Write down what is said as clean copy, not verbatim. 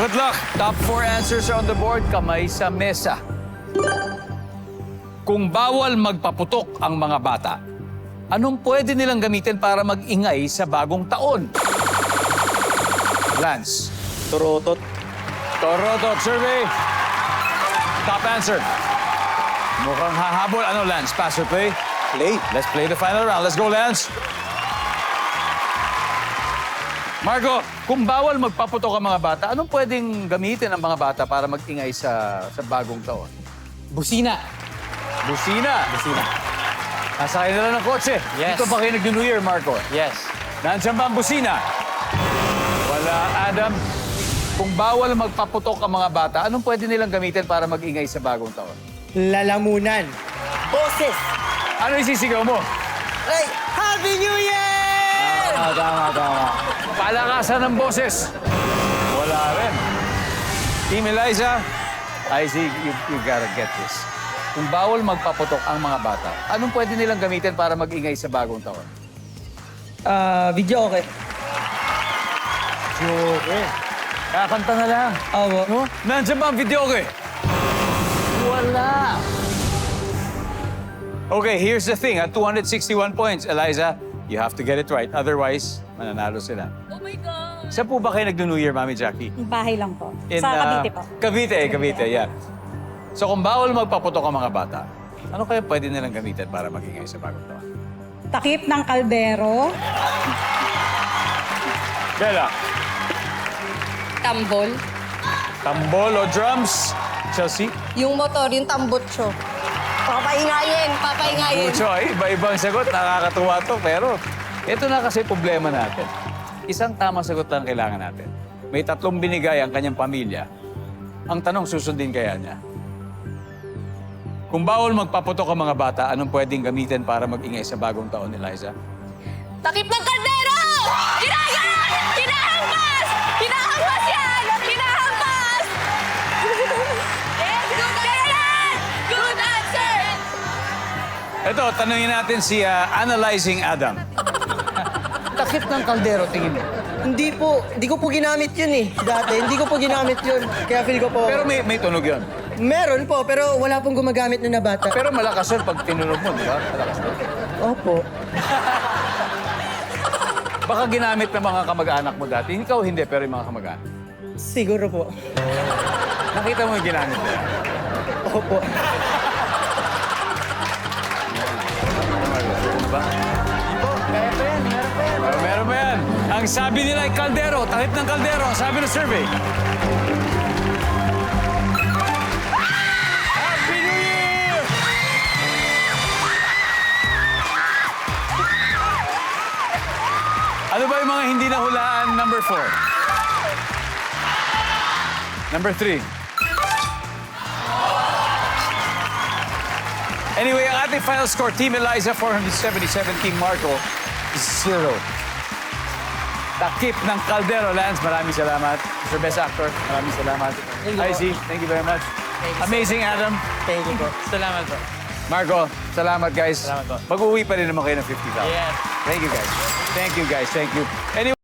Good luck. Top 4 answers are on the board. Kamay sa mesa. Kung bawal magpaputok ang mga bata, anong pwede nilang gamitin para mag-ingay sa bagong taon? Lance. Turotot. Torotot survey. Top answer. Mukhang hahabol. Ano, Lance? Pass or play? Play. Let's play the final round. Let's go, Lance. Marco, kung bawal magpaputok ang mga bata, anong pwedeng gamitin ng mga bata para mag-ingay sa bagong taon? Busina. Busina. Busina. Nasakay na lang ng kotse. Yes. Dito ba kayo nag-New Year, Marco? Yes. Nandiyan ba ang busina? Wala, Adam. Kung bawal magpaputok ang mga bata, anong pwede nilang gamitin para mag-ingay sa bagong taon? Lalamunan. Boses. Ano isisigaw mo? Ay, Happy New Year! Tama. Palakasan ng boses. Wala rin. Team Eliza, I see you gotta get this. Kung bawal magpaputok ang mga bata, anong pwede nilang gamitin para mag-ingay sa bagong taon? Video okay. Okay. Kakanta na lang. Opo. No? Nandiyan ba ang video ko eh? Wala. Okay, here's the thing. At 261 points, Eliza, you have to get it right. Otherwise, mananalo sila. Oh my God! Saan po ba kayo nag-New Year, Mami Jackie? Bahay lang po. In, Sa Cavite po. Cavite, yeah. So kung bawal magpaputok ang mga bata, ano kaya pwede nilang gamitin para magingay sa bagong taon? Takip ng kaldero. Bella, Tambol. tambol o drums? Chelsea? Yung motor, yung tambutso. Papaingayin. Mucho, iba-ibang sagot. Nakakatuwa to, pero ito na kasi problema natin. Isang tamang sagot lang kailangan natin. May 3 binigay ang kanyang pamilya. Ang tanong, susundin kaya niya? Kung bawal magpaputok ang mga bata, anong pwedeng gamitin para mag-ingay sa bagong taon, Eliza? Takip ng kaldero! Ginaganon! Hinahampas! Hinahampas yan! Hinahampas! Yes, good answer! Good answer! Ito, tanungin natin si Analyzing Adam. Takip ng kaldero, tingin mo. Hindi ko po ginamit yun eh. Dati, hindi ko po ginamit yun. Kaya feel ko po... Pero may tunog yun. Meron po, pero wala pong gumagamit na bata. Pero malakas yun pag tinunog mo, di ba? Malakas yun. Opo. Baka ginamit ng mga kamag-anak mo dati. Ikaw hindi, pero yung mga kamag-anak. Siguro po. Nakita mo yung ginamit mo. Opo. Ano ba? Meron ba yan? Ang sabi nila ay kaldero, takip ng kaldero. Ang sabi ng survey. Happy New Year! Ano ba yung mga hindi nahulaan? Number 4. Number 3. Anyway, ang ating final score, Team Eliza, 477, Team Marco, 0. Takip ng Caldero, Lance, maraming salamat. Mr. Best Actor, maraming salamat. IC, thank you very much. Amazing, Adam. Thank you po. Salamat po. Marco, salamat, guys. Salamat po. Mag-uwi pa rin naman kayo ng 50,000. Yes. Thank you, guys. Thank you, guys. Thank you. Anyway,